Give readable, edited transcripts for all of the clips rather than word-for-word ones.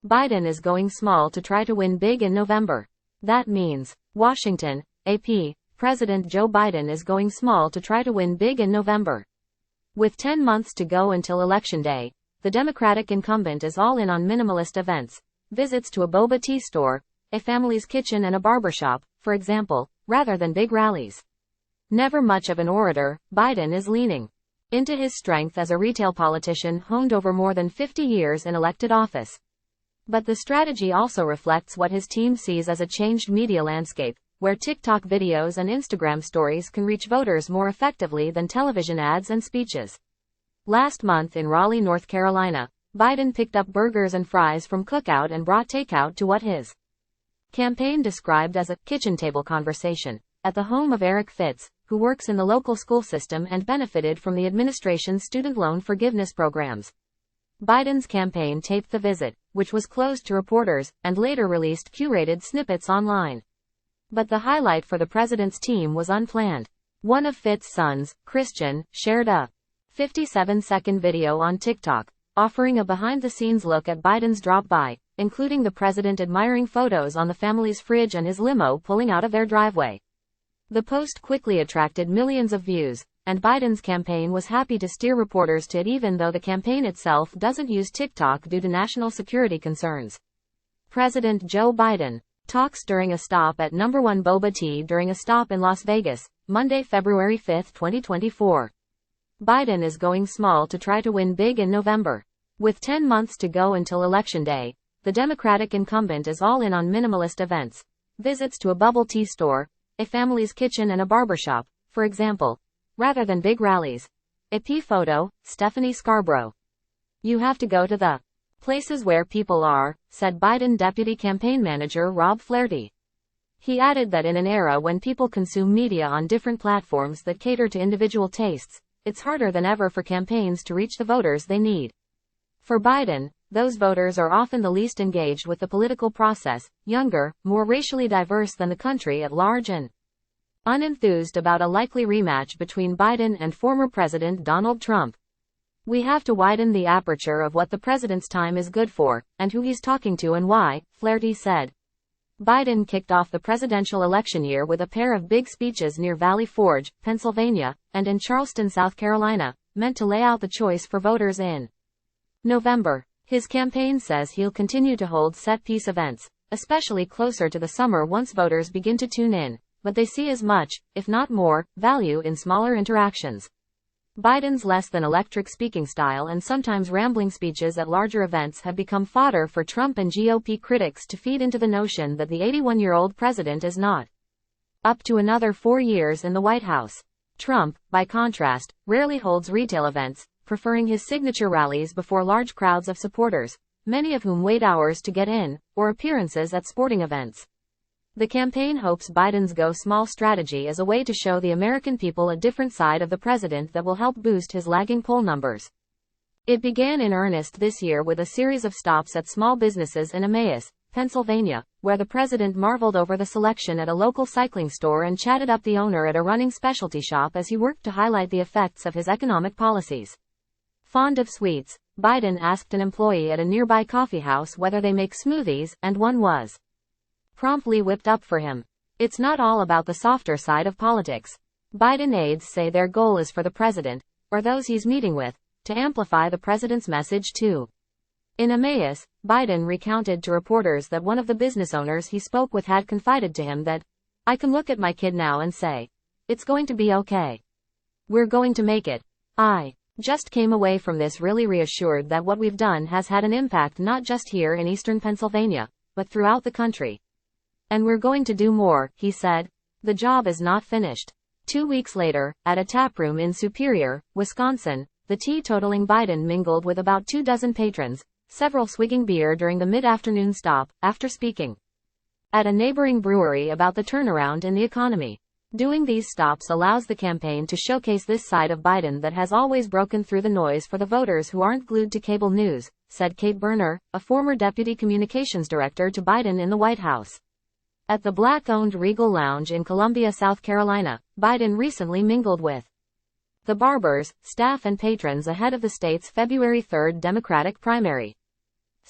Biden is going small to try to win big in November. That means, Washington, AP, President Joe Biden is going small to try to win big in November. With 10 months to go until Election Day, the Democratic incumbent is all in on minimalist events, visits to a boba tea store, a family's kitchen and a barbershop, for example, rather than big rallies. Never much of an orator, Biden is leaning into his strength as a retail politician honed over more than 50 years in elected office. But the strategy also reflects what his team sees as a changed media landscape, where TikTok videos and Instagram stories can reach voters more effectively than television ads and speeches. Last month in Raleigh, North Carolina, Biden picked up burgers and fries from Cookout and brought takeout to what his campaign described as a kitchen table conversation at the home of Eric Fitz, who works in the local school system and benefited from the administration's student loan forgiveness programs. Biden's campaign taped the visit, which was closed to reporters, and later released curated snippets online. But the highlight for the president's team was unplanned. One of Fitz's sons, Christian, shared a 57-second video on TikTok, offering a behind-the-scenes look at Biden's drop-by, including the president admiring photos on the family's fridge and his limo pulling out of their driveway. The post quickly attracted millions of views, and Biden's campaign was happy to steer reporters to it even though the campaign itself doesn't use TikTok due to national security concerns. President Joe Biden talks during a stop at No. 1 Boba Tea during a stop in Las Vegas, Monday, February 5, 2024. Biden is going small to try to win big in November. With 10 months to go until Election Day, the Democratic incumbent is all in on minimalist events, visits to a bubble tea store, a family's kitchen and a barbershop, for example, rather than big rallies. AP photo, Stephanie Scarbrough. You have to go to the places where people are, said Biden Deputy Campaign Manager Rob Flaherty. He added that in an era when people consume media on different platforms that cater to individual tastes, it's harder than ever for campaigns to reach the voters they need. For Biden, those voters are often the least engaged with the political process, younger, more racially diverse than the country at large and unenthused about a likely rematch between Biden and former President Donald Trump. We have to widen the aperture of what the president's time is good for, and who he's talking to and why, Flaherty said. Biden kicked off the presidential election year with a pair of big speeches near Valley Forge, Pennsylvania, and in Charleston, South Carolina, meant to lay out the choice for voters in November. His campaign says he'll continue to hold set-piece events, especially closer to the summer once voters begin to tune in, but they see as much, if not more, value in smaller interactions. Biden's less-than-electric speaking style and sometimes rambling speeches at larger events have become fodder for Trump and GOP critics to feed into the notion that the 81-year-old president is not up to another 4 years in the White House. Trump, by contrast, rarely holds retail events, preferring his signature rallies before large crowds of supporters, many of whom wait hours to get in, or appearances at sporting events. The campaign hopes Biden's go-small strategy is a way to show the American people a different side of the president that will help boost his lagging poll numbers. It began in earnest this year with a series of stops at small businesses in Emmaus, Pennsylvania, where the president marveled over the selection at a local cycling store and chatted up the owner at a running specialty shop as he worked to highlight the effects of his economic policies. Fond of sweets, Biden asked an employee at a nearby coffee house whether they make smoothies, and one was promptly whipped up for him. It's not all about the softer side of politics. Biden aides say their goal is for the president, or those he's meeting with, to amplify the president's message too. In Emmaus, Biden recounted to reporters that one of the business owners he spoke with had confided to him that, "I can look at my kid now and say, it's going to be okay. We're going to make it. I just came away from this really reassured that what we've done has had an impact not just here in eastern Pennsylvania, but throughout the country. And we're going to do more," he said. The job is not finished. 2 weeks later, at a taproom in Superior, Wisconsin, the teetotaling Biden mingled with about 2 dozen patrons, several swigging beer during the mid-afternoon stop, after speaking at a neighboring brewery about the turnaround in the economy. Doing these stops allows the campaign to showcase this side of Biden that has always broken through the noise for the voters who aren't glued to cable news, said Kate Berner, a former deputy communications director to Biden in the White House. At the Black-owned Regal Lounge in Columbia, South Carolina, Biden recently mingled with the barbers, staff and patrons ahead of the state's February 3 Democratic primary.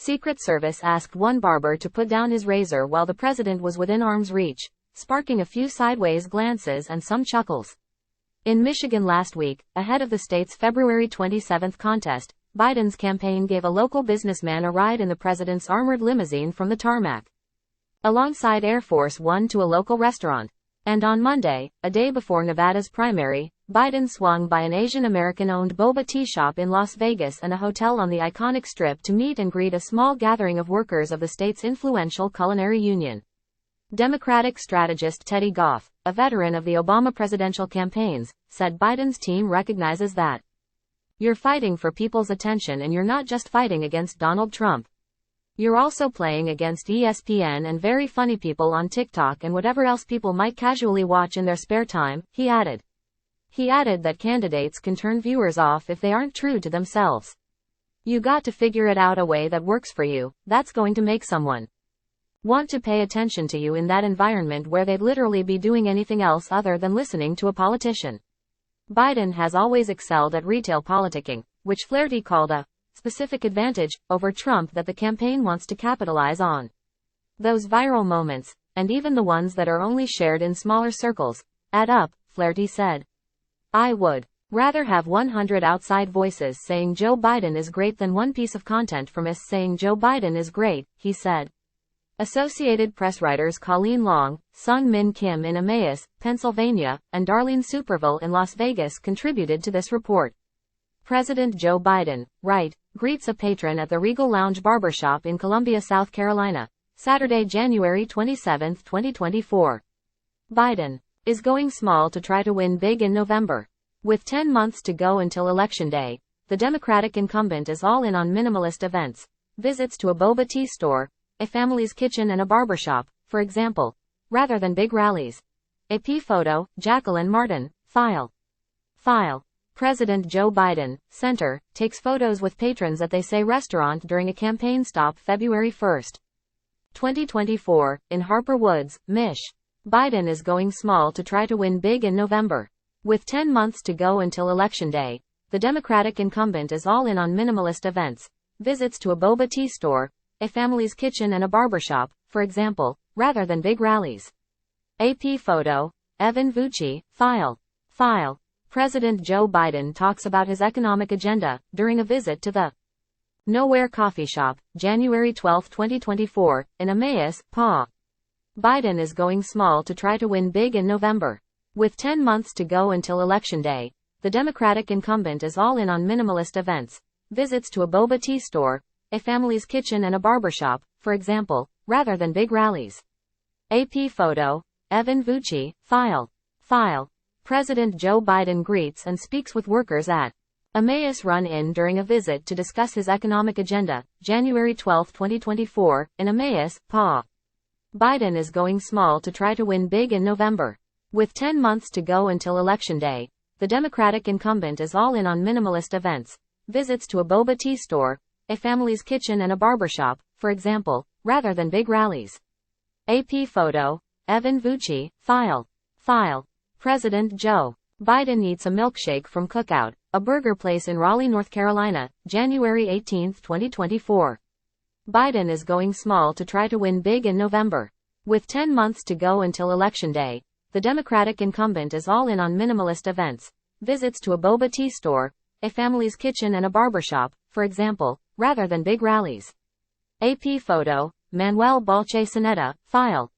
Secret Service asked one barber to put down his razor while the president was within arm's reach, sparking a few sideways glances and some chuckles. In Michigan last week, ahead of the state's February 27 contest, Biden's campaign gave a local businessman a ride in the president's armored limousine from the tarmac, alongside Air Force One, to a local restaurant. And on Monday, a day before Nevada's primary, Biden swung by an Asian American-owned Boba Tea shop in Las Vegas and a hotel on the iconic Strip to meet and greet a small gathering of workers of the state's influential culinary union. Democratic strategist Teddy Goff, a veteran of the Obama presidential campaigns, said Biden's team recognizes that you're fighting for people's attention, and you're not just fighting against Donald Trump. You're also playing against ESPN and very funny people on TikTok and whatever else people might casually watch in their spare time, he added. He added that candidates can turn viewers off if they aren't true to themselves. You got to figure it out a way that works for you, that's going to make someone want to pay attention to you in that environment where they'd literally be doing anything else other than listening to a politician. Biden has always excelled at retail politicking, which Flaherty called a specific advantage over Trump that the campaign wants to capitalize on. Those viral moments, and even the ones that are only shared in smaller circles, add up, Flaherty said. I would rather have 100 outside voices saying Joe Biden is great than one piece of content from us saying Joe Biden is great, he said. Associated Press writers Colleen Long, Sung Min Kim in Emmaus, Pennsylvania, and Darlene Superville in Las Vegas contributed to this report. President Joe Biden, right, greets a patron at the Regal Lounge barbershop in Columbia, South Carolina, Saturday, January 27, 2024. Biden is going small to try to win big in November. With 10 months to go until Election Day, the Democratic incumbent is all in on minimalist events, visits to a boba tea store, a family's kitchen and a barbershop, for example, rather than big rallies. AP photo, Jacqueline Martin, file. President Joe Biden, center, takes photos with patrons at They Say restaurant during a campaign stop February 1, 2024, in Harper Woods, Mich. Biden is going small to try to win big in November. With 10 months to go until Election Day, the Democratic incumbent is all in on minimalist events, visits to a boba tea store, a family's kitchen and a barbershop, for example, rather than big rallies. AP photo, Evan Vucci, file. President Joe Biden talks about his economic agenda during a visit to the Nowhere Coffee Shop, January 12, 2024, in Emmaus, PA. Biden is going small to try to win big in November. With 10 months to go until Election Day, the Democratic incumbent is all in on minimalist events, visits to a boba tea store, a family's kitchen and a barbershop, for example, rather than big rallies. AP photo, Evan Vucci, file. President Joe Biden greets and speaks with workers at Emmaus Run-In during a visit to discuss his economic agenda, January 12, 2024, in Emmaus, PA. Biden is going small to try to win big in November. With 10 months to go until Election Day, the Democratic incumbent is all in on minimalist events, visits to a boba tea store, a family's kitchen and a barbershop, for example, rather than big rallies. AP photo, Evan Vucci, file. President Joe Biden eats a milkshake from Cookout, a burger place in Raleigh, North Carolina, January 18, 2024. Biden is going small to try to win big in November. With 10 months to go until Election Day, the Democratic incumbent is all in on minimalist events, visits to a boba tea store, a family's kitchen and a barbershop, for example, rather than big rallies. AP photo, Manuel Balche Sanetta, file.